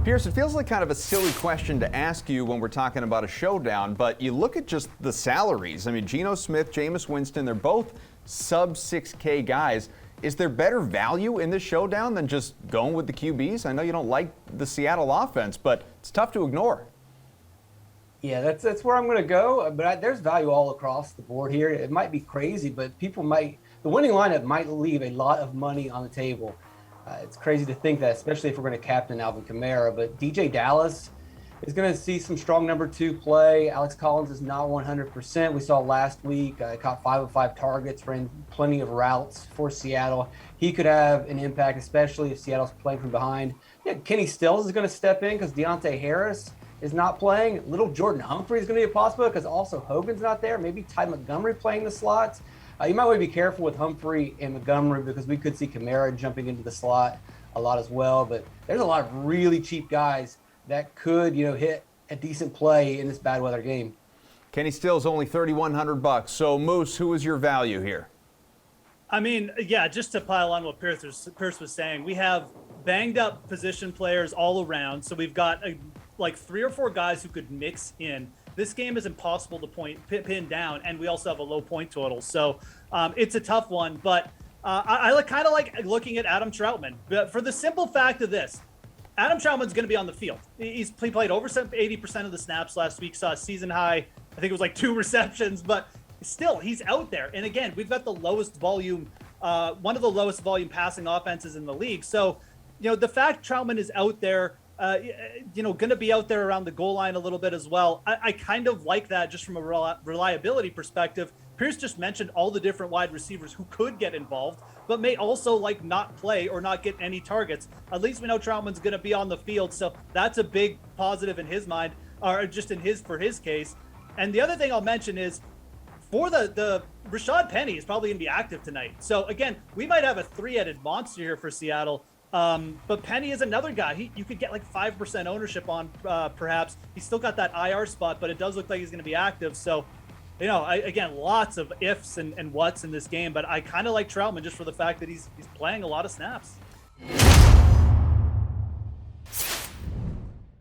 Pearce, it feels like kind of a silly question to ask you when we're talking about a showdown, but you look at just the salaries. I mean, Geno Smith, Jameis Winston, they're both sub 6K guys. Is there better value in this showdown than just going with the QBs? I know you don't like the Seattle offense, but it's tough to ignore. Yeah, that's where I'm going to go. But there's value all across the board here. It might be crazy, but the winning lineup might leave a lot of money on the table. It's crazy to think that, especially if we're going to captain Alvin Kamara. But DeeJay Dallas is going to see some strong number 2 play. Alex Collins is not 100%. We saw last week, caught 5 of 5 targets, ran plenty of routes for Seattle. He could have an impact, especially if Seattle's playing from behind. Yeah, Kenny Stills is going to step in because Deontay Harris is not playing. Little Jordan Humphrey is going to be a possibility because also Hogan's not there. Maybe Ty Montgomery playing the slots. You might want to be careful with Humphrey and Montgomery because we could see Kamara jumping into the slot a lot as well. But there's a lot of really cheap guys that could, hit a decent play in this bad weather game. Kenny Stills only $3,100. So Moose, who is your value here? I mean, yeah, just to pile on what Pearce was saying, we have banged up position players all around. So we've got like 3 or 4 guys who could mix in. This game is impossible to pin down, and we also have a low point total. So it's a tough one, but I kind of like looking at Adam Troutman. But for the simple fact of this, Adam Troutman's going to be on the field. He played over 80% of the snaps last week, saw a season high. I think it was like 2 receptions, but still, he's out there. And again, we've got the lowest volume, one of the lowest volume passing offenses in the league. So, the fact Troutman is out there, going to be out there around the goal line a little bit as well. I kind of like that just from a reliability perspective. Pearce just mentioned all the different wide receivers who could get involved, but may also not play or not get any targets. At least we know Troutman's going to be on the field, so that's a big positive in his mind, or just for his case. And the other thing I'll mention is for the Rashad Penny is probably going to be active tonight. So again, we might have a 3-headed monster here for Seattle. But Penny is another guy. You could get like 5% ownership on, perhaps. He's still got that IR spot, but it does look like he's going to be active. So, again, lots of ifs and whats in this game. But I kind of like Troutman just for the fact that he's playing a lot of snaps.